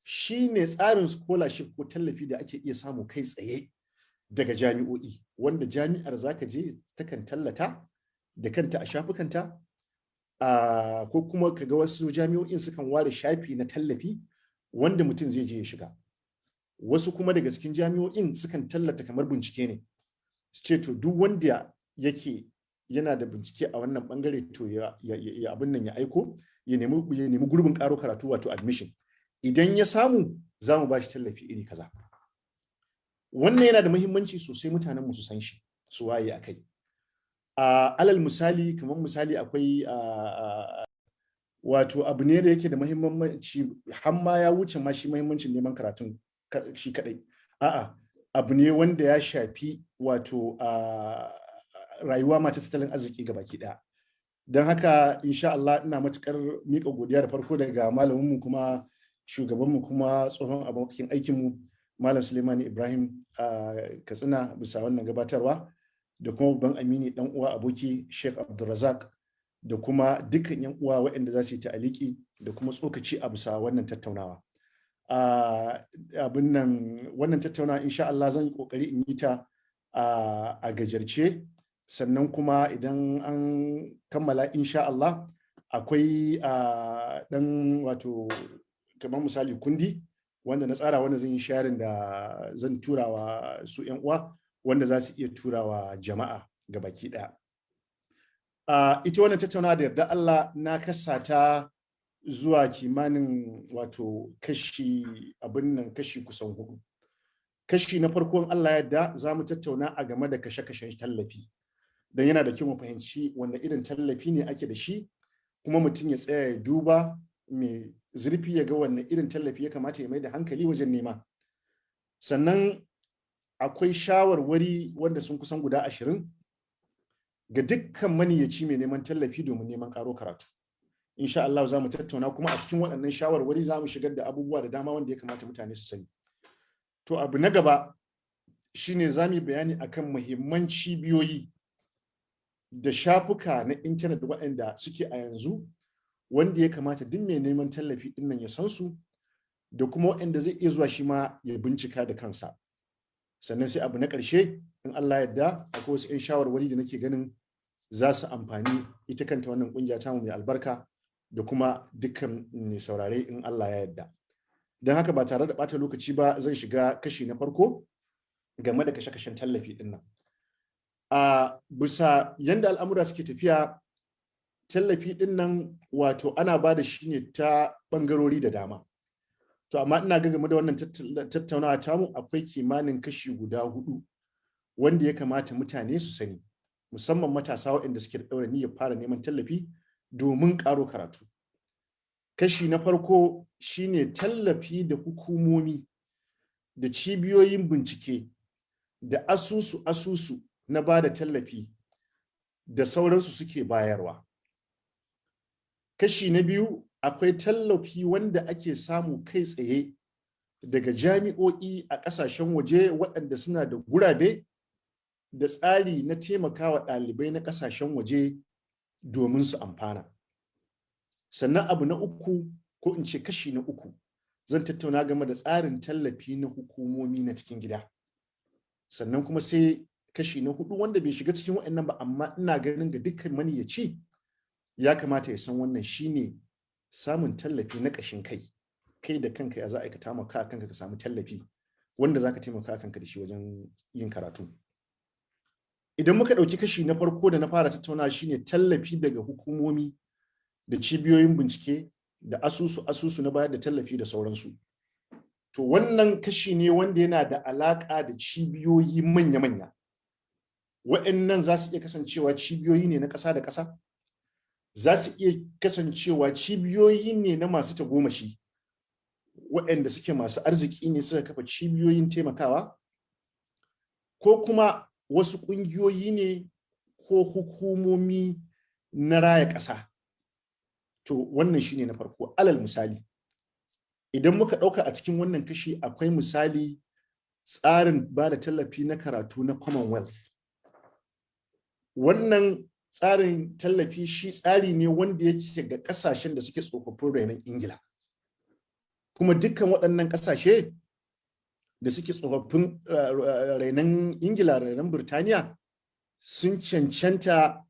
shi ne tsarin scholarship ko tallafi da ake iya samu kai tsaye daga jami'o'i, wanda jami'ar zaka je takan tallata da kanta a shafukanta, ko kuma kaga wasu jami'o'in sukan ware shafi na tallafi wanda mutum zai je ya shiga. Wasu kuma daga cikin jami'o'in sukan tallata kamar bincike ne, su ce to duk wanda yake yana da bincike a wannan bangare to ya abin nan ya aiko ya nemi gurbin karo karatu wato admission. Idan ya samu za mu ba shi tallafi iri kaza. Wannan yana da muhimmanci sosai mutanenmu su san shi, su waye a kai. Alal misali, kamar misali akwai wato abu ne da yake da muhimmanci, har ma ya wuce ma shi muhimmancin neman karatun shi kadai. A'a, abu ne wanda ya shafi wato rayuwa ma ta tattalin arziki gabaki daya. Don haka insha Allah ina matukar mika godiya da farko daga malaminmu kuma shugabanmu kuma tsohon abokin aikinmu Malam Suleimani Ibrahim Katsina bisa wannan gabatarwa, da kuma babban amini dan uwa aboki Sheikh Abdulrazak, da kuma dukkan yan uwa waɗanda za su yi ta'aliki da kuma tsokaci a bisa wannan tattaunawa. Wannan tattaunawa insha Allah zan yi kokari in yi ta a gajarce, sannan kuma idan an kammala insha Allah akwai dan wato kamar misali kundi wanda na tsara, wanda zan yi sharing da zan turawa su yan uwa wanda za su iya turawa jama'a gabaki daya. Ita wannan tattaunawa da yarda Allah na kasa ta zuwa kimanin wato kashi kusan 4. Kashi na farkon Allah yadda za mu tattauna a game da kashe-kashen tallafi, don yana da kyau mu fahimci wanda irin tallafi ne ake da shi, kuma mutum ya tsaya ya duba mai zurfi ya ga wanne irin tallafi ya kamata ya mai da hankali wajen nema. Sannan akwai shawarwari wanda sun kusan guda 20 ga dukkan maniyaci mai neman tallafi domin neman karo karatu. Insha Allah za mu tattauna, kuma a cikin waɗannan shawarwari za mu shigar da abubuwa da dama wanda ya kamata mutane su sani. To abu na gaba shine za mu yi bayani akan muhimman cibiyoyi da shafuka na intanet waɗanda suke a yanzu, wanda ya kamata duk mai neman tallafi din nan ya san su, da kuma waɗanda zai iya zuwa shi ma ya bincika da kansa. Sannan sai abu na ƙarshe, in Allah yadda akwai wasu 'yan shawarwari da nake ganin za su amfani ita kanta wannan ƙungiya tamu mai albarka da kuma dukkan mai saurare in Allah ya yadda. Don haka ba tare da ɓata lokaci ba zan shiga kashi na farko game da kashe-kashen tallafi din nan. Bisa yanda al'amura suke tafiya, tallafi din nan wato ana ba da shi ne ta ɓangarori da dama. To amma ina ga game da wannan tattaunawa tamu akwai kimanin kashi guda 4 wanda ya kamata mutane su sani, musamman matasa waɗanda suke da ɗaura niyyar fara neman tallafi domin ƙaro karatu. Kashi na farko shine tallafi da hukumomi da cibiyoyin bincike da asusu na ba da tallafi da sauransu suke bayarwa. Kashi na biyu akwai tallafi wanda ake samu kai tsaye daga jami'o'i a ƙasashen waje waɗanda suna da gurabe da tsari na taimakawa ɗalibai na ƙasashen waje domin su amfana. Sannan abu na uku, ko in ce kashi na uku, zan tattauna game da tsarin tallafi na hukumomi na cikin gida. Sannan kuma sai kashi na 4 wanda bai shiga cikin waɗannan ba, amma ina ganin ga dukkan maniyaci ya kamata ya san wannan, shine samun tallafi na ƙashin kai da kanka ya za a taimaka kanka ka samu tallafi wanda za ka taimaka kanka da shi wajen yin karatu. Idan muka ɗauki kashi na farko da na fara tattauna shine tallafi daga hukumomi da cibiyoyin bincike da asusu na bayar da tallafi da sauransu. To wannan kashi ne wanda yana da alaƙa da cibiyoyi manya-manya. Waɗannan za su iya kasancewa cibiyoyi ne na ƙasa da ƙasa, za su iya kasancewa cibiyoyi ne na masu tagomashi, waɗanda suke masu arziki ne suka kafa cibiyoyin taimakawa, ko kuma wasu ƙungiyoyi ne ko hukumomi na raya ƙasa. To wannan shine na farko. Alal misali, idan muka ɗauka a cikin wannan kashi akwai misali tsarin ba da tallafi na karatu na Commonwealth. Wannan tsarin tallafi shi tsari ne wanda yake ga ƙasashen da suke tsofaffin renon Ingila. kuma dukkan waɗannan ƙasashe da suke tsofaffin rainon Ingila, rainon Birtaniya sun cancanta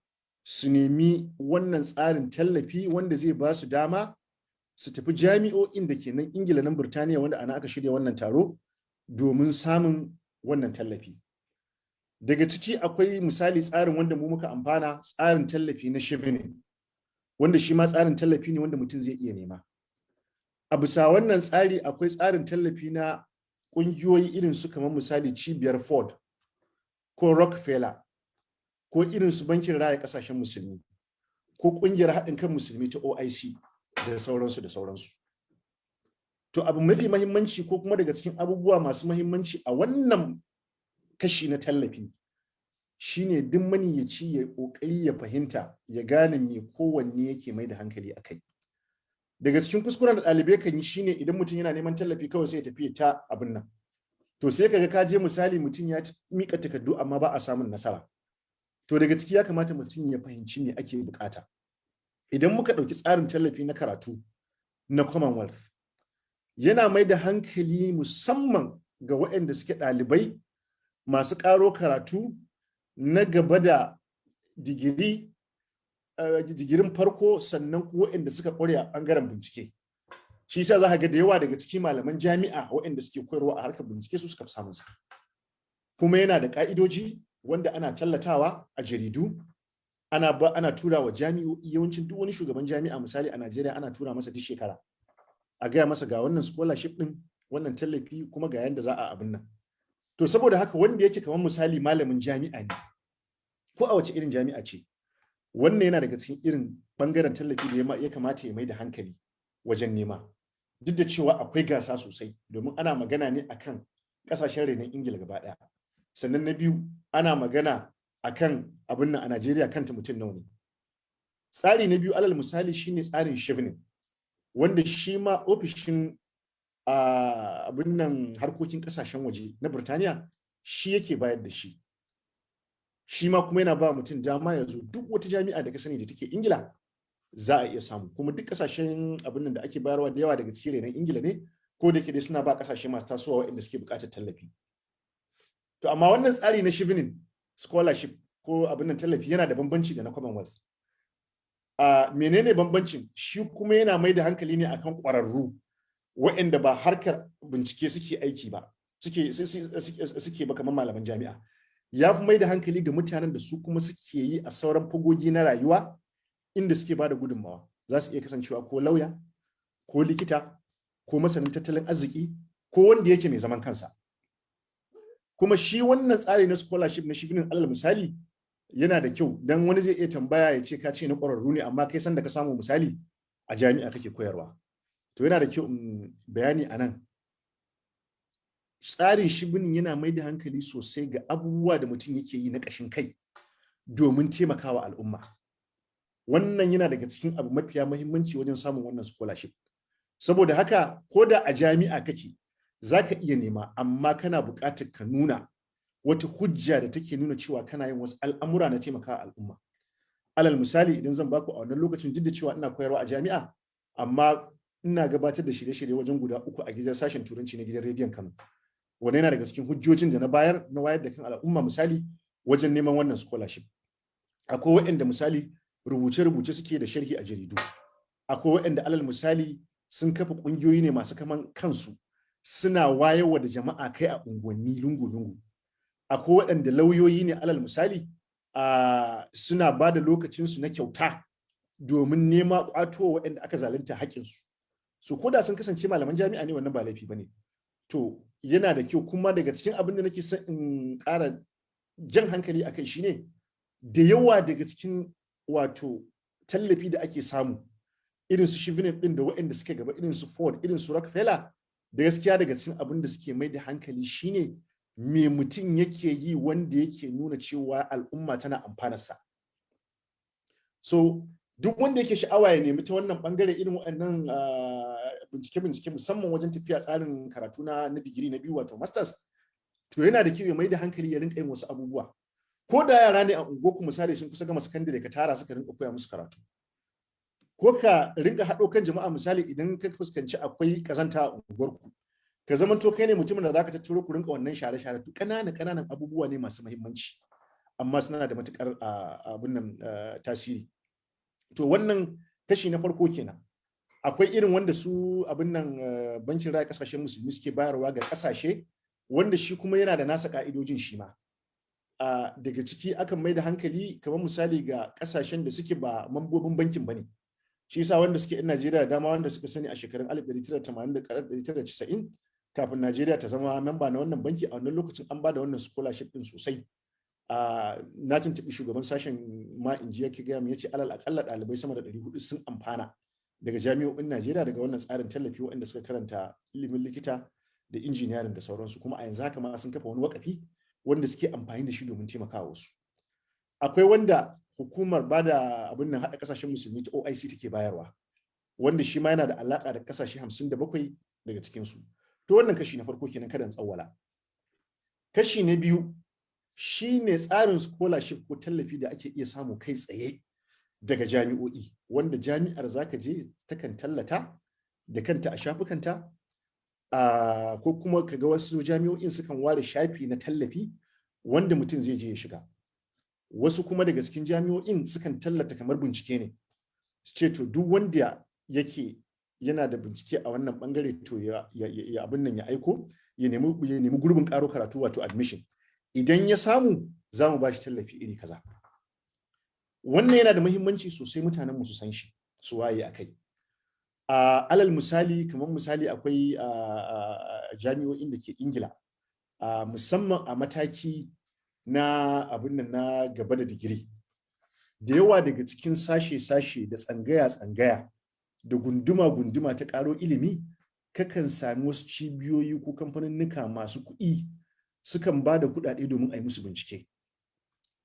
su nemi wannan tsarin tallafi wanda zai ba su dama su tafi jami'o'in da ke nan Ingila nan Birtaniya wanda ana aka shirya wannan taro domin samun wannan tallafi. Daga ciki akwai misali tsarin wanda mu muka amfana, tsarin tallafi na Cikin, wanda shi ma tsarin tallafi ne wanda mutum zai iya nema. A bisa wannan tsari akwai tsarin tallafi na ƙungiyoyi irin su kamar misali cibiyar Ford ko Rockefeller ko irin su bankin raya ƙasashen musulmi ko ƙungiyar haɗin kan musulmi ta OIC da sauransu. To abu mafi mahimmanci ko kuma daga cikin abubuwa masu mahimmanci a wannan kashi na tallafi shine duk maniyyaci ya kokari ya fahimta ya gane me kowanne yake mai da hankali a kai. Daga cikin kuskuren da ɗalibai kan yi shine idan mutum yana neman tallafi kawai sai ya tafi ta abin nan. To sai kaga ka je misali mutum ya mika takardu amma ba a samun nasara. To daga ciki ya kamata mutum ya fahimci me ake bukata. Idan muka ɗauki tsarin tallafi na karatu na Commonwealth, yana mai da hankali musamman ga waɗanda suke ɗalibai masu ƙaro karatu na gaba da digirin farko sannan kuma waɗanda suka ƙware a ɓangaren bincike. Shi yasa za ka ga da yawa daga cikin malaman jami'a waɗanda suke koyarwa a harkar bincike su suka fi samun sa. Kuma yana da ƙa'idoji wanda ana tallatawa a jaridu, ana tura wa jami'o'i, yawancin duk wani shugaban jami'a misali a Najeriya ana tura masa duk shekara. A gaya masa ga wannan scholarship din, wannan tallafi kuma ga yanda za a abin nan. To saboda haka wanda yake kamar misali malamin jami'a ne, ko a wace irin jami'a ce, wannan yana daga cikin irin bangaren tallafi da ya kamata ya mai da hankali wajen nema. Duk da cewa akwai gasa sosai domin ana magana ne akan kasashen renon Ingila gaba ɗaya. Sannan na biyu ana magana akan abin nan a Najeriya kanta mutum nawa ne. Tsari na biyu alal misali shine tsarin Cikin, wanda shi ma ofishin abin nan harkokin kasashen waje na Birtaniya shi yake bayar da shi. Shi ma kuma yana ba mutum dama ya zo duk wata jami'a da ka sani da take Ingila za a iya samu. Kuma duk kasashen abin nan da ake bayarwa da yawa daga cikin renon Ingila ne, ko da ke dai suna ba kasashe masu tasowa waɗanda suke buƙatar tallafi. To amma wannan tsari na Cikin scholarship ko abin nan tallafi yana da bambanci da na Commonwealth. Menene bambancin? Shi kuma yana mai da hankali ne akan ƙwararru waɗanda ba harkar bincike suke aiki ba, suke ba kamar malaman jami'a. Ya fi mai da hankali ga mutanen da su kuma suke yi a sauran fagogi na rayuwa inda suke ba da gudunmawa. Za su iya kasancewa ko lauya, ko likita, ko masanin tattalin arziki, ko wanda yake mai zaman kansa. Kuma shi wannan tsari na scholarship na Cikin alal misali yana da kyau dan wani zai iya tambaya ya ce ka ce na ƙwararru ne amma kai san da ka samu misali a jami'a kake koyarwa. To yana da kyau bayani a nan. Tsarin Cikin yana mai da hankali sosai ga abubuwa da mutum yake yi na ƙashin kai domin taimakawa al'umma. Wannan yana daga cikin abu mafiya muhimmanci wajen samun wannan scholarship. Saboda haka ko da a jami'a kake za ka iya nema, amma kana buƙatar ka nuna wata hujja da take nuna cewa kana yin wasu al'amura na taimakawa al'umma. Alal misali idan zan baku a wannan lokacin duk da cewa ina koyarwa a jami'a, amma ina gabatar da shirye-shirye wajen guda 3 a gidan sashen turanci na gidan rediyon Kano. Wannan yana daga cikin hujjojin da na bayar na wayar da kan al'umma misali wajen neman wannan scholarship. Akwai waɗanda misali rubuce-rubuce suke da sharhi a jaridu. Akwai waɗanda alal misali sun kafa ƙungiyoyi ne masu kaman kansu, suna wayarwa da jama'a kai a unguwanni lungu-lungu. Akwai waɗanda lauyoyi ne alal misali suna ba da lokacinsu na kyauta domin nema ƙwato waɗanda aka zalunta haƙƙinsu. So ko da sun kasance malaman jami'a ne wannan ba laifi ba ne. To yana da kyau kuma daga cikin abin da nake son in ƙara jan hankali a kai shine da yawa daga cikin wato tallafi da ake samu irin su Cikin din da waɗanda suke gaba irin su Ford irin su Rockefeller, da gaskiya daga cikin abin da suke mai da hankali shine me mutum yake yi wanda yake nuna cewa al'umma tana amfanarsa. So duk wanda yake sha'awa ya nemi ta wannan bangare irin waɗannan bincike-bincike musamman wajen tafiya tsarin karatu na digiri na 2 wato masters, to yana da kyau ya mai da hankali ya rinka yin wasu abubuwa. Ko da yara ne a unguwarku misali sun kusa gama sakandare ka tara suka rinka koya musu karatu. ko ka rinka haɗo kan jama'a, misali idan ka fuskanci akwai kazanta a unguwarku, ka zamanto kai ne mutumin da zaka tattaro ku rinka wannan share-share. To ƙananan abubuwa ne masu muhimmanci, amma suna da matukar abin nan tasiri. To wannan kashi na farko kenan. Akwai irin wanda su abin nan bankin raya kasashen musulmi suke bayarwa ga kasashe, wanda shi kuma yana da nasa ka'idojin shi ma. Daga ciki akan mai da hankali kamar misali ga kasashen da suke ba mambobin bankin bane. Shi yasa wanda suke yan Najeriya dama wanda suka sani a shekarun 1980 da 1990 kafin Najeriya ta zama memba na wannan banki, a wannan lokacin an ba da wannan scholarship din sosai. Na tuntuɓi shugaban sashen ma inji yake gaya mu, yace alal akalla ɗalibai sama da 400 sun amfana daga jami'o'in Najeriya daga wannan tsarin tallafi, waɗanda suka karanta ilimin likita da injiniyarin da sauransu, kuma a yanzu haka ma sun kafa wani wakafi wanda suke amfani da shi domin taimakawa wasu. Akwai wanda hukumar bada abin nan haɗa kasashen musulmi ta OIC take bayarwa, wanda shi ma yana da alaka da kasashe 57 daga cikin su. To wannan kashi na farko kenan, kada in tsawwala. Kashi na biyu shine tsarin scholarship ko tallafi da ake iya samu kai tsaye daga jami'o'i, wanda jami'ar zaka je takan tallata da kanta a shafukanta, ko kuma kaga wasu jami'o'in sukan ware shafi na tallafi wanda mutum zai je ya shiga. Wasu kuma daga cikin jami'o'in sukan tallata kamar bincike ne, su ce to duk wanda yake yana da bincike a wannan bangare to ya abin nan ya aiko ya nemi gurbin karo karatu, wato admission. Idan ya samu za mu ba shi tallafi iri kaza. Wannan yana da muhimmanci sosai mutanen mu su san shi, su waye akai. Alal misali, kamar misali akwai jami'o'in da ke Ingila, musamman a mataki na abin nan na gaba da digiri, da yawa daga cikin sashe-sashe da tsangaya-tsangaya da gunduma-gunduma ta ƙaro ilimi, kakan sami wasu cibiyoyi ko kamfaninnika masu kuɗi sukan ba da kuɗaɗe domin a yi musu bincike.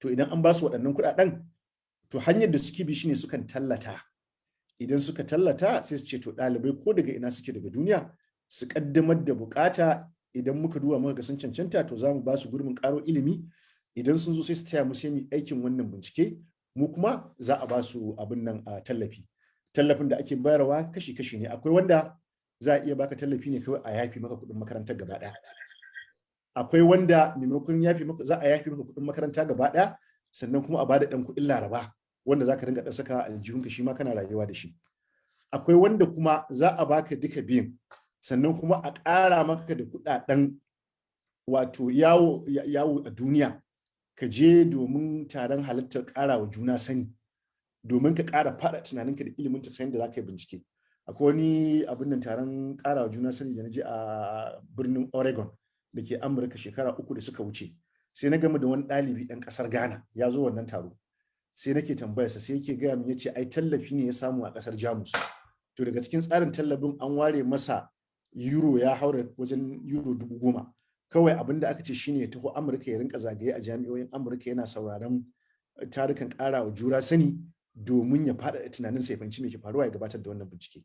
To idan an ba su waɗannan kuɗaɗen, to hanyar da suke bi shine sukan tallata. Idan suka tallata sai su ce to ɗalibai ko daga ina suke daga duniya su ƙaddamar da buƙata, idan muka duba muka ga sun cancanta to za mu ba su gurbin ƙaro ilimi. Idan sun zo sai su taya mu sai mu aikin wannan bincike, mu kuma za a ba su abin nan tallafi. Tallafin da ake bayarwa kashi-kashi ne. Akwai wanda za a iya baka tallafi ne kawai a yafi maka kuɗin makarantar gaba ɗaya. Akwai wanda maimakon yafi maka za a yafi maka kuɗin makaranta gaba ɗaya, sannan kuma a bada ɗan kuɗin laraba wanda za ka ringa ɗan saka aljihunka, shi ma kana rayuwa da shi. Akwai wanda kuma za a baka duka biyun, sannan kuma a ƙara maka da kuɗaɗen wato yawo a duniya, ka je domin taron halittar ƙara wa juna sani, domin ka ƙara faɗa tunaninka da ilimin ta da za ka yi bincike. Akwai wani abin nan taron ƙara wa juna sani da na je a birnin Oregon da ke Amurka shekara 3 da suka wuce. Sai na gama da wani ɗalibi ɗan ƙasar Ghana ya zo wannan taro. Sai nake tambayarsa, sai yake gaya min, yace ai tallafi ne ya samu a ƙasar Jamus. To daga cikin tsarin tallafin an ware masa euro ya haura wajen euro 10,000. Kawai abin da aka ce shine ya taho Amurka ya rinka zagaye a jami'o'in Amurka yana sauraron tarukan ƙara wa juna sani domin ya faɗaɗa tunaninsa ya fahimci me ke faruwa, ya gabatar da wannan bincike.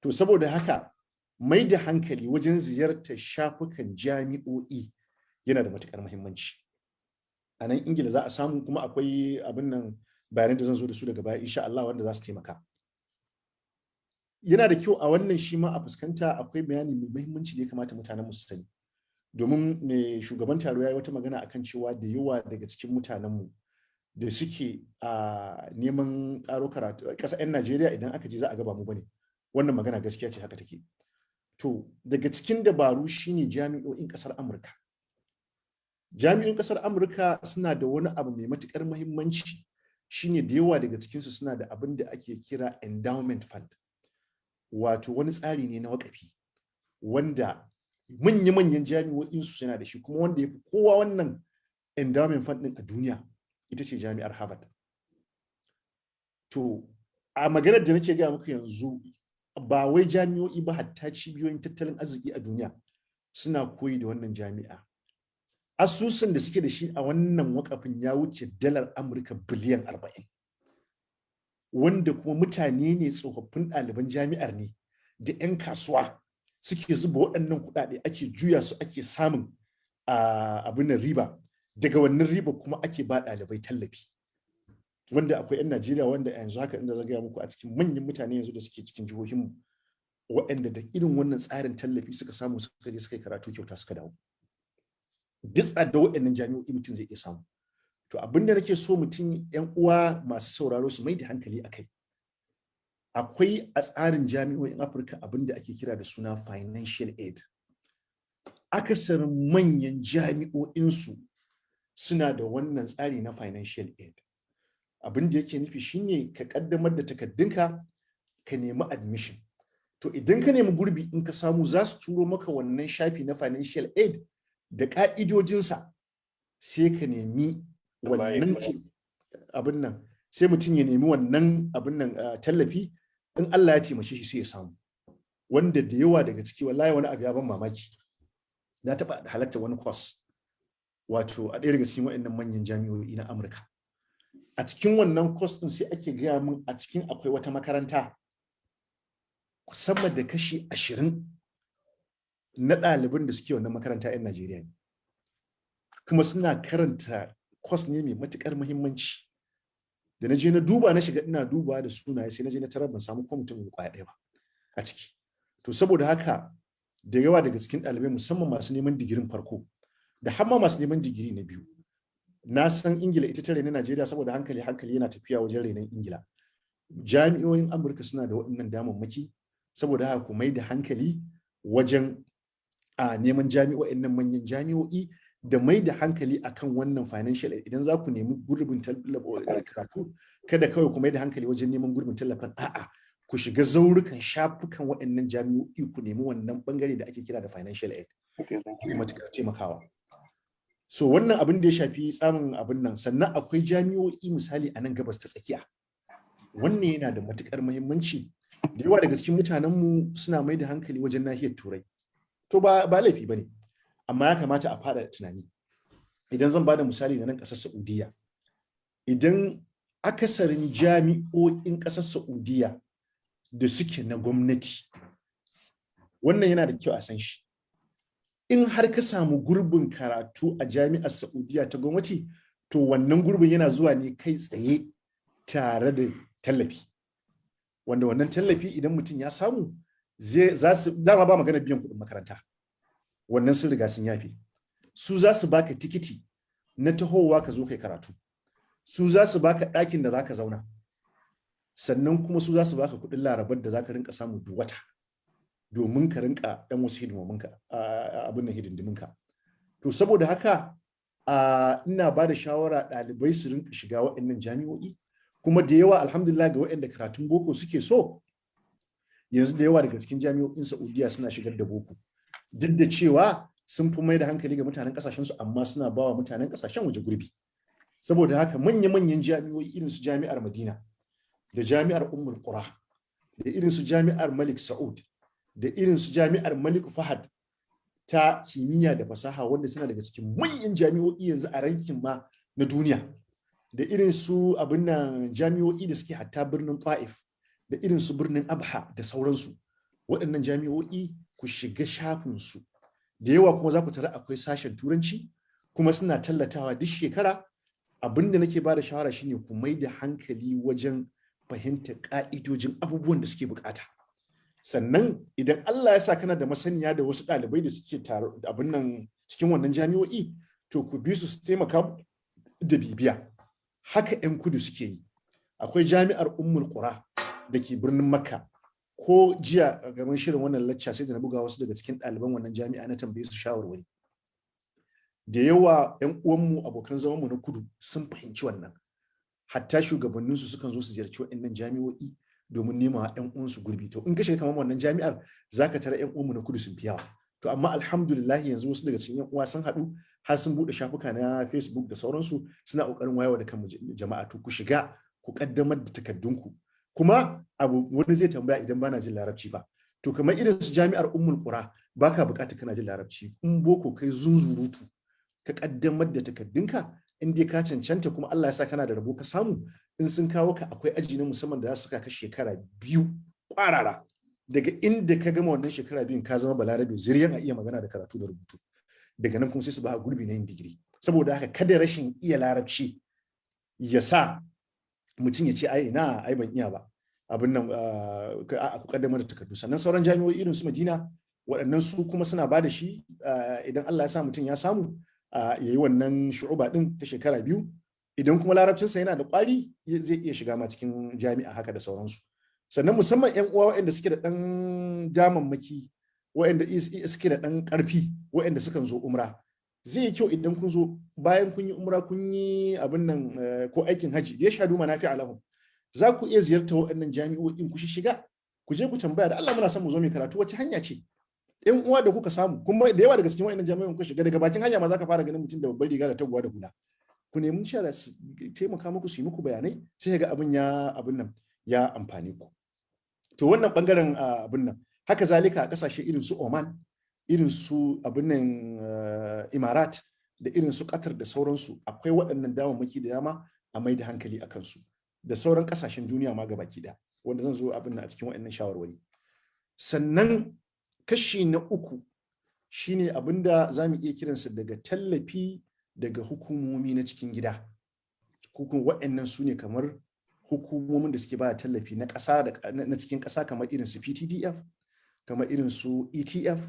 To saboda haka mai da hankali wajen ziyartar shafukan jami'o'i yana da matuƙar muhimmanci. A nan Ingila za a samu, kuma akwai abin nan bayanan da zan zo da su daga baya insha Allah wanda za su taimaka. Yana da kyau a wannan shi ma a fuskanta akwai bayani mai muhimmanci da ya kamata mutanen mu su sani. Domin mai shugaban taro ya yi wata magana akan cewa da yawa daga cikin mutanenmu da suke neman ƙaro karatu ƙasa 'yan Najeriya, idan aka je za a ga ba mu bane. Wannan magana gaskiya ce, haka take. To daga cikin dabaru shine jami'o'in ƙasar Amurka. Jami'o'in ƙasar Amurka suna da wani abu mai matuƙar muhimmanci, shine da yawa daga cikinsu suna da abin da ake kira endowment fund. Wato wani tsari ne na waƙafi wanda manya-manyan jami'o'insu suna da shi, kuma wanda ya fi kowa wannan endowment fund ɗin a duniya ita ce jami'ar Harvard. To a maganar da nake gaya muku yanzu, ba wai jami'o'i ba, hatta cibiyoyin tattalin arziki a duniya suna koyi da wannan jami'a. Asusun da suke da shi a wannan wakafin ya wuce dalar Amurka biliyan 40, wanda kuma mutane ne tsofaffin ɗaliban jami'ar ne da 'yan kasuwa suke zuba waɗannan kuɗaɗe, ake juya su, ake samun abin riba. Daga wannan riba kuma ake ba ɗalibai tallafi. wanda akwai 'yan Najeriya wanda yanzu haka inda zan gaya muku a cikin manyan mutane yanzu da suke cikin jihohinmu waɗanda da irin wannan tsarin tallafi suka samu suka je suka yi karatu kyauta suka dawo. Duk da waɗannan jami'o'i mutum zai iya samu. To abin da nake so mutum 'yan uwa masu sauraro su mai da hankali a kai. Akwai a tsarin jami'o'in Afirka abin da ake kira da suna financial aid. Akasarin manyan jami'o'insu suna da wannan tsari na financial aid. Abin da yake nufi shine ka kaddamar da takaddunka ka nemi admission. To idan ka nemi gurbi in ka samu za su turo maka wannan shafi na financial aid da ka'idojinsa sai ka nemi wannan abin nan sai mutum ya nemi wannan abin nan tallafi in Allah ya taimake shi sai ya samu. Wanda da yawa daga ciki wallahi wani abu ya ban mamaki. Na taɓa halatta wani course wato a ɗaya daga cikin waɗannan manyan jami'o'i na Amurka. A cikin wannan course ɗin sai ake gaya min a cikin akwai wata makaranta sama da kashi 20 na ɗaliban da suke wannan makaranta 'yan Najeriya ne. Kuma suna karanta course ne mai matuƙar muhimmanci. Da na je na duba na shiga ina duba da sunaye sai na je na tarar ban samu ko mutum kwaya ɗaya ba a ciki. To saboda haka da yawa daga cikin ɗalibai musamman masu neman digirin farko da har ma masu neman digiri na biyu. Na san Ingila ita ta raina Najeriya saboda hankali yana tafiya wajen rainon Ingila. Jami'o'in Amurka suna da waɗannan damammaki saboda haka ku mai da hankali wajen neman jami'o'in nan manyan jami'o'i da mai da hankali akan wannan financial aid. Idan za ku nemi gurbin karatu kada kawai ku mai da hankali wajen neman gurbin tallafin a'a ku shiga zaurukan shafukan waɗannan jami'o'i ku nemi wannan bangare da ake kira da financial aid. Matuƙar taimakawa. So wannan abin da ya shafi tsamin abin nan sannan akwai jami'o'i misali a nan gabas ta tsakiya. Wannan yana da matuƙar muhimmanci. Da yawa daga cikin mutanenmu suna mai da hankali wajen nahiyar Turai. To ba laifi ba ne. Amma ya kamata a fara tunani. Idan zan bada misali da nan ƙasar Saudiya. Idan akasarin jami'o'in ƙasar Saudiya da suke na gwamnati, wannan yana da kyau a san shi. In har ka samu gurbin karatu a jami'ar Saudiya ta gwamnati, to wannan gurbin yana zuwa ne kai tsaye tare da tallafi. Wanda wannan tallafi idan mutum ya samu, za su dama ba magana biyan kuɗin makaranta. Wannan sun riga sun yafe. Su za su baka tikiti na tahowa ka zo kai karatu. Su za su baka ɗakin da za ka zauna. Sannan kuma su za su baka kuɗin larabar da za ka rinka samu duk wata. Domin ka rinka ɗan wasu hidimominka abin nan hidindiminka. To saboda haka ina ba da shawara ɗalibai su rinka shiga waɗannan jami'o'i kuma da yawa alhamdulillah ga waɗanda karatun boko suke so yanzu da yawa daga cikin jami'o'in Saudiya suna shigar da boko duk da cewa sun fi mai da hankali ga mutanen kasashen su amma suna bawa mutanen kasashen waje gurbi. Saboda haka manya-manyan jami'o'i irin su jami'ar Madina da jami'ar Ummul Qura da irin su jami'ar Malik Saud da irin su jami'ar Malik Fahad ta kimiyya da fasaha wanda tana daga cikin manyan jami'o'i yanzu a rankin ma na duniya da irin su abin nan jami'o'i da suke hatta birnin Ta'if da irin su birnin Abha da sauransu. Waɗannan jami'o'i ku shiga shafin su da yawa kuma za ku tara akwai sashen turanci kuma suna tallatawa duk shekara. Abin da nake bada shawara shine ku mai da hankali wajen fahimtar ka'idojin abubuwan da suke bukata. Sannan idan Allah ya sa kana da masaniya da wasu ɗalibai da suke tare abin nan cikin wannan jami'o'i to ku bi su taimaka da bibiya. Haka 'yan kudu suke yi. Akwai jami'ar Ummul Qura da ke birnin Makka. Ko jiya a gaban shirin wannan lacca sai da na buga wasu daga cikin ɗaliban wannan jami'a na tambaye su shawarwari. Da yawa 'yan uwanmu abokan zamanmu na kudu sun fahimci wannan. Hatta shugabanninsu sukan zo su ziyarci waɗannan jami'o'i domin nema 'yan uwansu gurbi. To in ka shiga kamar wannan jami'ar zaka tara 'yan uwanmu na kudu sun fi yawa. To amma alhamdulillah yanzu wasu daga cikin 'yan uwa sun haɗu har sun buɗe shafuka na Facebook da sauransu suna ƙoƙarin wayewa da kan jama'a. To ku shiga ku ƙaddamar da takaddunku. Kuma abu wani zai tambaya idan bana jin larabci ba. To kamar irin su jami'ar Ummul Qura baka buƙatar kana jin larabci. In boko kai zunzurutu ka ƙaddamar da takaddunka in dai ka cancanta kuma Allah ya sa kana da rabo ka samu in sun kawo ka akwai aji na musamman da za su saka ka shekara 2 ƙwarara. Daga inda ka gama wannan shekara 2 ka zama balarabe zuriyan a iya magana da karatu da rubutu. Daga nan kuma sai su ba gurbi na yin digiri. Saboda haka kada rashin iya larabci ya sa mutum ya ce ai ban iya ba abin nan ku kaddamar da takardu. Sannan sauran jami'o'i irin su Madina waɗannan su kuma suna ba da shi idan Allah ya sa mutum ya samu ya yi wannan shu'uba din ta shekara 2. Idan kuma larabcinsa yana da ƙwari zai iya shiga ma cikin jami'a haka da sauransu. Sannan musamman 'yan uwa waɗanda suke da ɗan damammaki, waɗanda suke da ɗan ƙarfi, waɗanda sukan zo umra, zai yi kyau idan kun zo bayan kun yi umra kun yi abin nan ko aikin haji ya shadu manafi alahum, za ku iya ziyarta waɗannan jami'o'in ku shiga ku je ku tambaya da Allah muna son mu zo mai karatu wacce hanya ce. 'Yan uwa da kuka samu kuma da yawa daga cikin waɗannan jami'o'in ku shiga daga bakin hanya ma za ka fara ganin mutum da babbar riga da taguwa da hula. Ku nemi shara su taimaka muku su yi muku bayanai sai ga abin nan ya amfane ku. To wannan bangaren abin nan haka zalika a kasashe irin su Oman, irin su abin nan Imarat da irin su Qatar da sauransu akwai waɗannan damammaki da dama a mai da hankali a kansu da sauran kasashen duniya ma gabaki ɗaya wanda zan zo abin nan a cikin waɗannan shawarwari. Sannan kashi na 3 shine abin da za mu iya kiransa daga tallafi daga hukumomi na cikin gida. Waɗannan su ne kamar hukumomin da suke ba tallafi na ƙasa na cikin ƙasa kamar irin su PTDF, kamar irin su ETF,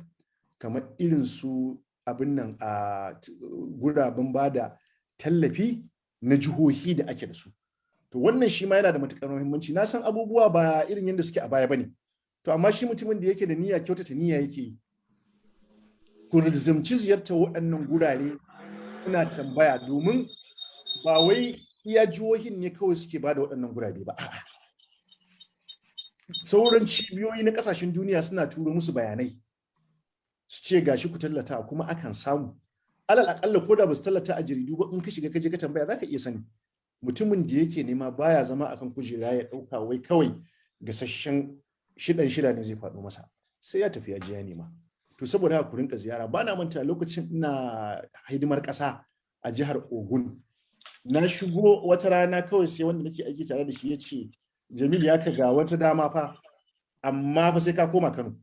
kamar irin su abin nan a guraben ba da tallafi na jihohi da ake da su. To wannan shi ma yana da matuƙar muhimmanci. Na san abubuwa ba irin yadda suke a baya bane. To amma shi mutumin da yake da niyya kyautata niyya yake yi. Ku rizumci ziyartar waɗannan gurare kuna tambaya domin ba wai iya jihohin ne kawai suke ba da waɗannan gurabe ba. Sauran cibiyoyi na ƙasashen duniya suna turo musu bayanai su ce gashi ku tallata kuma akan samu. Alal aƙalla ko da ba su tallata a jaridu ba in ka shiga ka je ka tambaya za ka iya sani. Mutumin da yake nema baya zama akan kujera ya ɗauka wai kawai gasasshen shida ne zai faɗo masa sai ya tafi ya je ya nema. To saboda haka ku rinka ziyara. Ba na manta lokacin ina hidimar ƙasa a jihar Ogun. Na shigo wata rana kawai sai wanda nake aiki tare da shi ya ce, Jamil ya ka ga wata dama fa, amma fa sai ka koma Kano.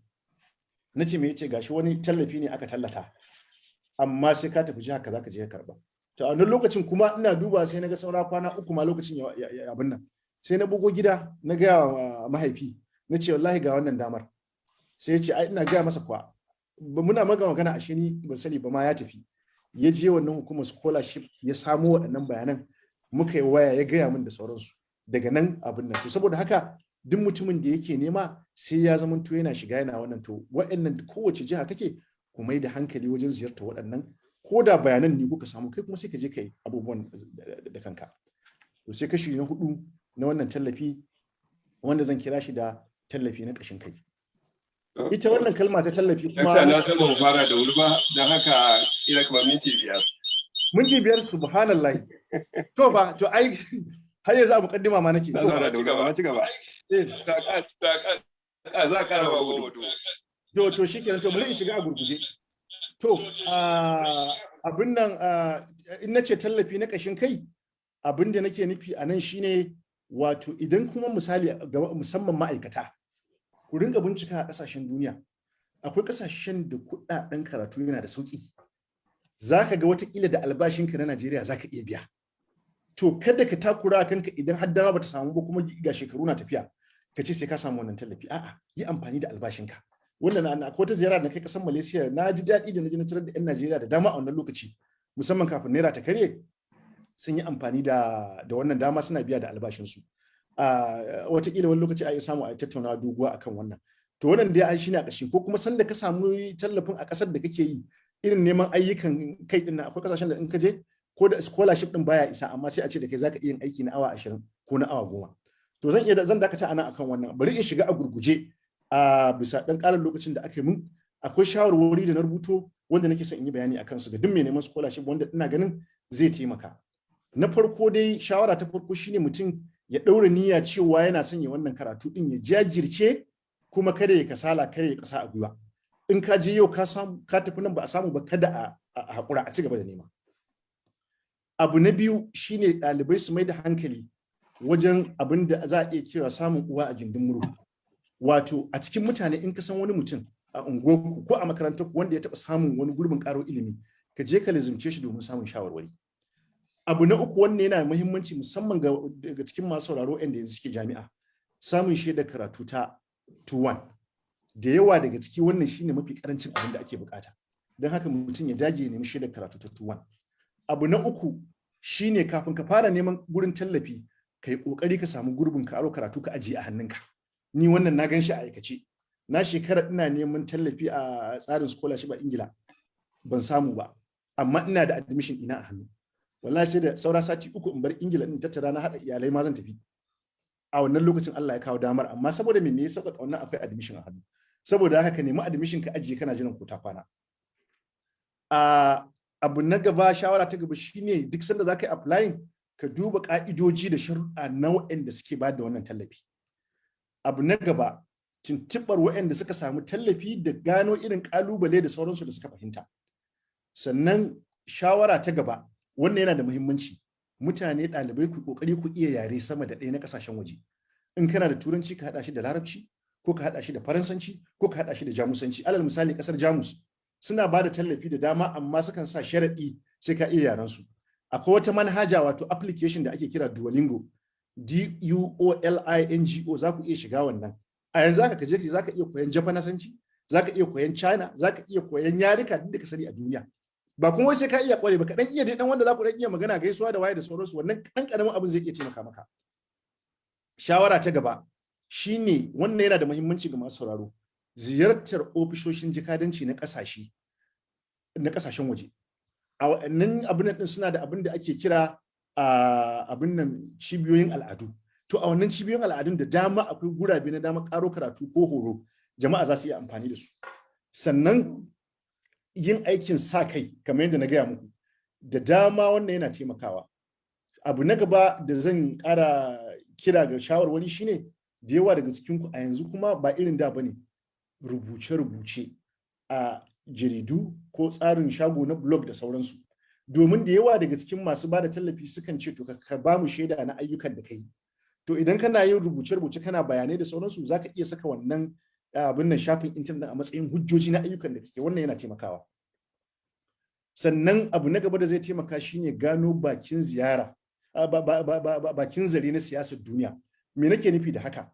Na ce me ya ce gashi wani tallafi ne aka tallata, amma sai ka tafi jihar ka za ka je ka karba. To a wannan lokacin kuma ina duba sai na ga saura kwana 3 ma lokacin ya abin nan. Sai na bugo gida na gaya wa mahaifi na ce wallahi ga wannan damar. Sai ya ce ai ina gaya masa kuwa. Muna magana ashe ni ban sani ba ma ya tafi. Ya je wannan hukumar scholarship ya samo waɗannan bayanan muka yi waya ya gaya min da sauransu daga nan abin nan. To saboda haka duk mutumin da yake nema sai ya zama to yana shiga yana wannan. To waɗannan kowace jiha kake ku mai da hankali wajen ziyarta waɗannan ko da bayanan ne kuka samu kai kuma sai ka je kai abubuwan da kanka. To sai kashi na 4 na wannan tallafi wanda zan kira shi da tallafi na ƙashin kai. Ita wannan kalma ta tallafi kuma na san ba mu fara da wuri ba don haka ina kamar minti 5. Minti 5 subhanallahi. To ba to ai har yanzu abu kaddima ma nake. To ba ci gaba. Za ka rawa gudu. To shikenan to bari in shiga a gurguje. To abin nan in nace tallafi na ƙashin kai abin da nake nufi a nan shine wato idan kuma misali musamman ma'aikata ku rinka bincika a ƙasashen duniya akwai ƙasashen da kuɗaɗen karatu yana da sauƙi. Za ka ga watakila da albashinka na Najeriya za ka iya biya. To kada ka takura kanka idan har dama bata samu ba kuma ga shekaru na tafiya ka ce sai ka samu wannan tallafi. A'a, yi amfani da albashinka. Wannan akwai wata ziyara da kai ƙasar Malaysia na ji daɗi da na ji na tarar da 'yan Najeriya da dama a wannan lokaci musamman kafin naira ta karye sun yi amfani da wannan dama suna biya da albashinsu. Watakila wani lokaci a yi samu a tattauna doguwa akan wannan. To wannan dai ai shine a ƙarshe ko kuma sanda ka samu tallafin a ƙasar da kake yi irin neman ayyukan kai din nan akwai ƙasashen da in ka je ko da scholarship din baya isa amma sai a ce da kai zaka iya yin aiki na awa 20 ko na awa 10. To zan dakata anan akan wannan. Bari in shiga a gurguje a bisa dan ƙarin lokacin da aka yi mun akwai shawarwari da na rubuto wanda nake son in yi bayani akan su ga duk mai neman scholarship wanda ina ganin zai taimaka. Na farko dai shawara ta farko shine mutum ya ɗaura niyya cewa yana son ya wannan karatu din ya jajirce kuma kada ya kasala kada ya kasa a gwiwa. In ka je yau ka samu ka tafi nan ba a samu ba kada a haƙura a ci gaba da nema. Abu na biyu shine ɗalibai su mai da hankali wajen abin da za a iya kira samun uwa a gindin murhu. Wato a cikin mutane in ka san wani mutum a unguwarku ko a makarantar ku wanda ya taɓa samun wani gurbin ƙaro ilimi ka je ka lazimce shi domin samun shawarwari. abu na uku wannan yana da muhimmanci musamman daga cikin masu sauraro inda yanzu suke jami'a, samun shaidar karatu ta 2-1 da yawa daga ciki wannan shine mafi karancin abin da ake bukata, don haka mutum ya dage ya nemi shaidar karatu ta 2-1. abu na uku shine kafin ka fara neman gurin tallafi ka yi kokari ka samu gurbin ka aro karatu ka ajiye a hannunka. Ni wannan na gan shi a aikace, na shekara ina neman tallafi a tsarin scholarship a Ingila ban samu ba, amma ina da admission ina a hannu. Wallahi sai da saura sati 3 in bar Ingila din tattara na hada iyalai ma zan tafi. A wannan lokacin Allah ya kawo damar, amma saboda me ya sauƙaƙa wannan akwai admission a hannu. Saboda haka ka nemi admission ka ajiye kana jiran ko ta kwana. Abu na gaba, shawara ta gaba shine duk sanda za ka yi applying ka duba ka'idoji da sharuɗa na waɗanda suke ba da wannan tallafi. Abu na gaba, tuntuɓar waɗanda suka samu tallafi da gano irin ƙalubale da sauransu da suka fahimta. Sannan shawara ta gaba, wannan yana da muhimmanci, mutane ɗalibai ku ƙoƙari ku iya yare sama da ɗaya na ƙasashen waje. In kana da turanci ka haɗa shi da larabci, ko ka haɗa shi da faransanci, ko ka haɗa shi da jamusanci. Alal misali ƙasar Jamus suna ba da tallafi da dama, amma sukan sa sharaɗi sai ka iya yaran su. Akwai wata manhaja wato application da ake kira Duolingo, Duolingo, za ku iya shiga wannan. A yanzu haka ka je za ka iya koyan Japanasanci, za ka iya koyan China, za ka iya koyan yarika duk da ka sani a duniya. Ba kuma wai sai ka iya kware ba, ka dan iya dai dan wanda za ku dan iya magana gaisuwa da waye da sauransu, wannan dan karamin abin zai iya taimaka maka. Shawara ta gaba shine, wannan yana da muhimmanci ga masu sauraro, ziyartar ofisoshin jikadanci na kasashen waje. A wannan abin nan suna da abin da ake kira abin nan cibiyoyin al'adu. To a wannan cibiyoyin al'adun da dama akwai gurabe na dama karo karatu ko horo, jama'a za su iya amfani da su. Sannan yin aikin sa kai kamar yadda na gaya muku da dama wannan yana taimakawa. Abu na gaba da zan ƙara kira ga shawarwari shine, da yawa daga cikinku a yanzu kuma ba irin da bane, rubuce-rubuce a jaridu ko tsarin shago na blog da sauransu. Domin da yawa daga cikin masu ba da tallafi sukan ce to ka ba mu shaida na ayyukan da kai. To idan kana yin rubuce-rubuce kana bayanai da sauransu, za ka iya saka wannan abin nan shafin intanet a matsayin hujjoji na ayyukan da kake. Wannan yana taimakawa. Sannan abu na gaba da zai taimaka shine gano bakin ziyara, bakin zare na siyasar duniya. Me nake nufi da haka?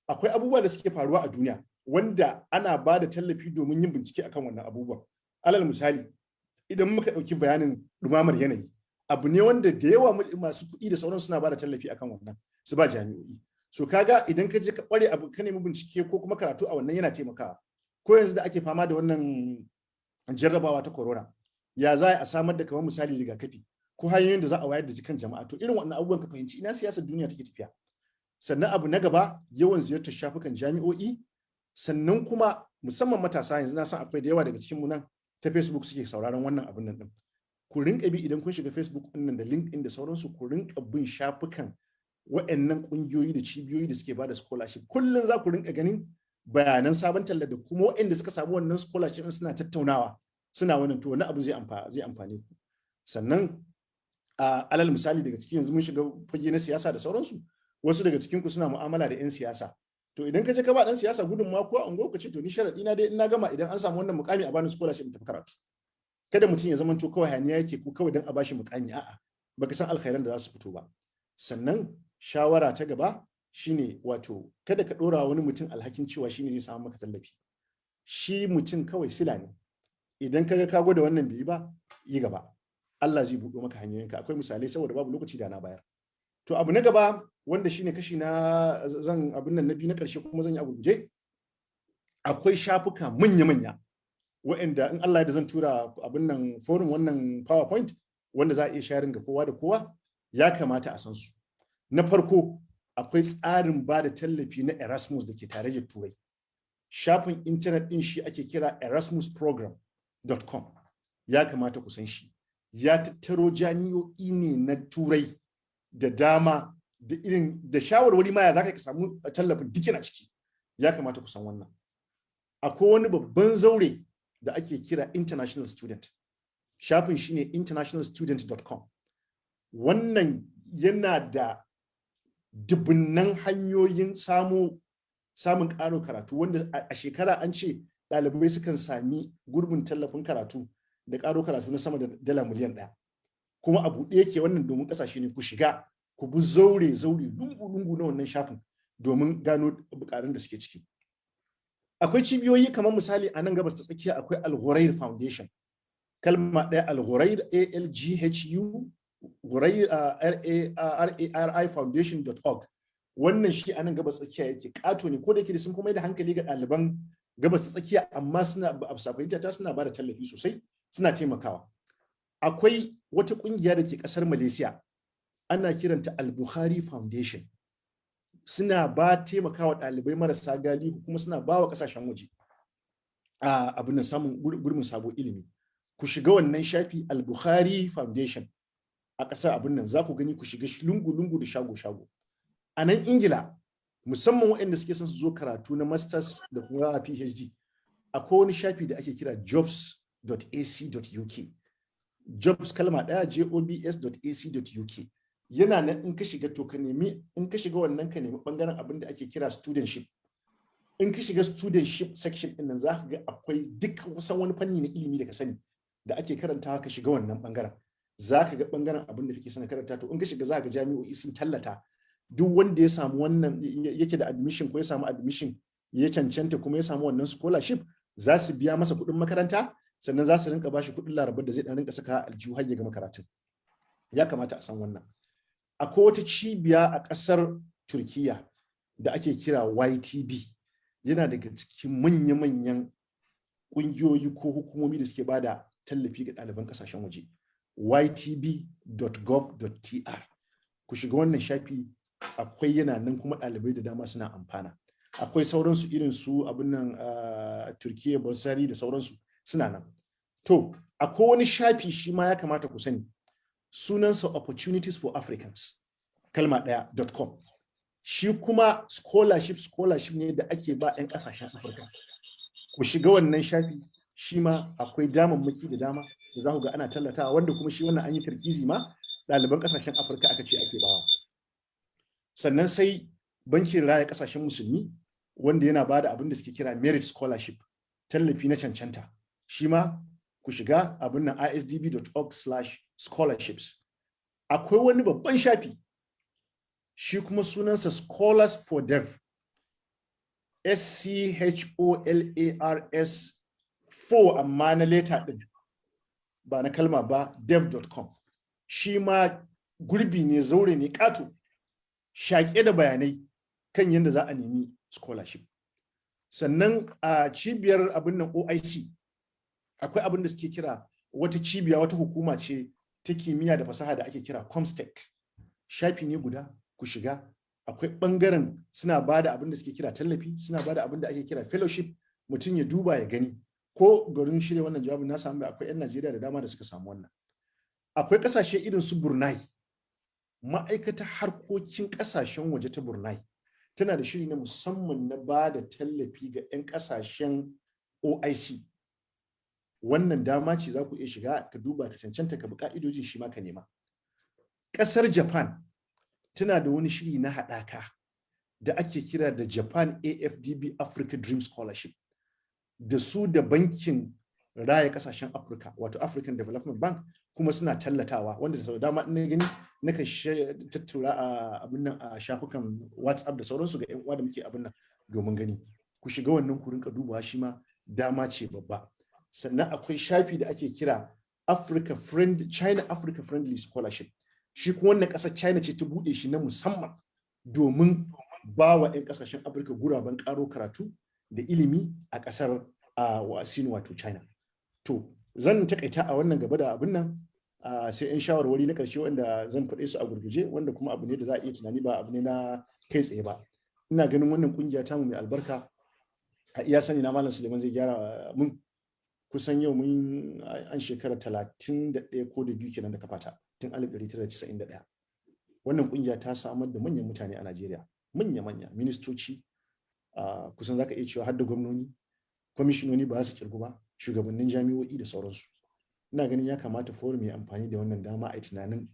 Akwai abubuwa da suke faruwa a duniya wanda ana ba da tallafi domin yin bincike akan wannan abubuwan. Alal misali, idan muka ɗauki bayanin ɗumamar yanayi, abu ne wanda da yawa masu kuɗi da sauran suna ba da tallafi akan wannan, su ba jami'o'i. So kaga idan ka je ka ƙware abu, ka nemi bincike ko kuma karatu a wannan, yana taimakawa. Ko yanzu da ake fama da wannan jarrabawa ta corona, ya za a samar da kamar misali rigakafi ko hanyoyin da za a wayar da kan jama'a. To irin wannan abubuwan ka fahimci ina siyasar duniya take tafiya. Sannan abu na gaba, yawan ziyartar shafukan jami'o'i. Sannan kuma musamman matasa, yanzu na san akwai da yawa daga cikin mu nan ta Facebook suke sauraron wannan abin nan din. Ku rinka bi, idan kun shiga Facebook din nan da LinkedIn da sauransu, ku rinka bin shafukan waɗannan ƙungiyoyi da cibiyoyi da suke ba da scholarship. Kullum za ku rinka ganin bayanan sabon talla da kuma waɗanda suka samu wannan scholarship suna tattaunawa, suna wannan. To wani abu zai amfane ku. Sannan alal misali, daga cikin yanzu mun shiga fage na siyasa da sauransu, wasu daga cikin ku suna mu'amala da 'yan siyasa. To idan ka je ka ba dan siyasa gudunmawa ko an ka ce to ni sharadi na dai in na gama, idan an samu wannan mukami a bani scholarship in tafi karatu. Kada mutum ya zamanto kawai haniya yake ko kawai dan a bashi mukami, a'a, baka san alkhairan da za su fito ba. Sannan shawara ta gaba shine, wato kada ka dora wani mutum alhakin cewa shine zai samu maka tallafi. Shi mutum kawai sila ne. Idan kaga ka gwada wannan bai ba, yi gaba. Allah zai buɗo maka hanyoyinka. Akwai misalai, saboda babu lokaci da na bayar. To abu na gaba, wanda shine kashi na zan abin nan na biyu na ƙarshe kuma zan yi a gurguje, akwai shafuka manya-manya waɗanda in Allah ya da zan tura abin nan forum, wannan PowerPoint wanda za a iya sharing ga kowa da kowa, ya kamata a san su. Na farko, akwai tsarin ba da tallafi na Erasmus da ke tarayyar Turai. Shafin intanet ɗin shi ake kira erasmusprogram.com. Ya kamata ku san shi. Ya tattaro jami'o'i ne na Turai da dama, da irin da shawarwari ma ya za ka samu tallafin duk yana ciki. Ya kamata ku san wannan. Akwai wani babban zaure da ake kira International Student. Shafin shine internationalstudent.com. Wannan yana da dubunnan hanyoyin samun ƙarin karatu, wanda a shekara an ce ɗalibai sukan sami gurbin tallafin karatu da ƙaro karatu na sama da dala miliyan 1. kuma a buɗe yake wannan domin ƙasashe ne ku shiga ku bi zaure lungu na wannan shafin domin gano buƙatun da suke ciki. Akwai cibiyoyi kamar misali a nan gabas ta tsakiya akwai Al-Ghurair Foundation, kalma ɗaya Al-Ghurair ALGHU RARI foundation.org. wannan shi a nan gabas tsakiya yake ƙato ne, ko da yake da sun kuma da hankali ga ɗaliban gabas ta tsakiya, amma suna fahimta ta suna ba da tallafi sosai, suna taimakawa. Akwai wata ƙungiya da ke ƙasar Malaysia ana kiranta Al-Bukhari Foundation, suna taimakawa ɗalibai marasa galihu kuma suna ba wa ƙasashen waje abin samun gurbin sabo ilimi. Ku shiga wannan shafi Al-Bukhari Foundation a ƙasar abin nan, za ku gani, ku shiga lungu-lungu da shago-shago. A nan Ingila, musamman waɗanda suke son su zo karatu na masters da kuma PhD, akwai wani shafi da ake kira jobs.ac.uk. Jobs kalma ɗaya jobs.ac.uk. Yana nan in ka shiga to ka nemi, in ka shiga wannan ka nemi ɓangaren abin da ake kira studentship. In ka shiga studentship section ɗin nan za ka ga akwai duk kusan wani fanni na ilimi da ka sani da ake karantawa, ka shiga wannan ɓangaren. Za ka ga ɓangaren abin da kake son karanta, to in ka shiga za ka ga jami'o'i sun tallata duk wanda ya samu wannan yake da admission ko ya samu admission ya cancanta kuma ya samu wannan scholarship, za su biya masa kuɗin makaranta, sannan za su rinka bashi kuɗin larabar da zai ɗan rinka saka aljihu har ya gama karatun. Ya kamata a san wannan. Akwai wata cibiya a ƙasar Turkiya da ake kira YTB, yana daga cikin manya-manyan ƙungiyoyi ko hukumomi da suke bada tallafi ga ɗaliban ƙasashen waje. ytb.gov.tr. Ku shiga wannan shafi, akwai yana nan kuma ɗalibai da dama suna amfana. Akwai sauransu irin su abin nan Turkiya, Basari da sauransu suna nan. To, akwai wani shafi shi ma ya kamata ku sani, sunansa Opportunities for Africans, kalma ɗaya .com. Shi kuma scholarship ne da ake ba 'yan ƙasashen Afirka. Ku shiga wannan shafi, shi ma akwai damammaki da dama da za ku ga ana tallatawa, wanda kuma shi wannan an yi tarkizi ma ɗaliban ƙasashen Afirka aka ce ake bawa. Sannan sai bankin raya ƙasashen musulmi, wanda yana ba da abin da suke kira merit scholarship, tallafi na cancanta. Shi ma ku shiga abin nan isdb.org/scholarships. Akwai wani babban shafi, shi kuma sunansa Scholars for Dev, SCHOLARS 4 amma na leta ɗin, ba na kalma ba, dev.com. Shi ma gurbi ne, zaure ne ƙato, shaƙe da bayanai kan yadda za a nemi scholarship. Sannan a cibiyar abin nan OIC, akwai abin da suke kira wata cibiya, wata hukuma ce ta kimiyya da fasaha da ake kira Comstech. Shafi ne guda, ku shiga, akwai ɓangaren suna ba da abin da suke kira tallafi, suna ba da abin da ake kira fellowship, mutum ya duba ya gani. Ko garin shirya wannan jawabin na samu akwai 'yan Najeriya da dama da suka samu wannan. Akwai ƙasashe irin su Brunei, ma'aikatar harkokin ƙasashen waje ta Brunei tana da shiri na musamman na ba da tallafi ga 'yan ƙasashen OIC. Wannan dama ce, za ku iya shiga ka duba ka cancanta, ka bi ka'idojin, shi ma ka nema. Ƙasar Japan tana da wani shiri na haɗaka da ake kira da Japan AFDB Africa Dream Scholarship, da su da bankin raya ƙasashen Afirka, wato African Development Bank, kuma suna tallatawa, wanda da dama ina gani naka tattura a abin nan a shafukan WhatsApp da sauransu ga 'yan uwa da muke abin nan domin gani. Ku shiga wannan ku rinka dubawa, shi ma dama ce babba. Sannan akwai shafi da ake kira China Africa Friendly Scholarship. Shi kuma wannan ƙasar China ce ta buɗe shi na musamman domin ba wa 'yan ƙasashen Afirka guraben ƙaro karatu da ilimi a ƙasar Sin, wato China. To, zan takaita a wannan gaba da abin nan, sai 'yan shawarwari na ƙarshe wanda zan faɗe su a gurguje, wanda kuma abu ne da za a iya tunani, ba abu ne na kai tsaye ba. Ina ganin wannan ƙungiya tamu mai albarka, a iya sani na Malam Suleiman zai gyara mun, kusan yau mun an shekara 31 ko da 2 kenan da kafata, tun 1991. Wannan ƙungiya ta samar da manyan mutane a Najeriya, manya-manya ministoci, kusan za ka iya cewa har da gwamnoni, kwamishinoni ba su kirgu ba, shugabannin jami'o'i da sauransu. Ina ganin ya kamata forum ya amfani da wannan dama a tunanin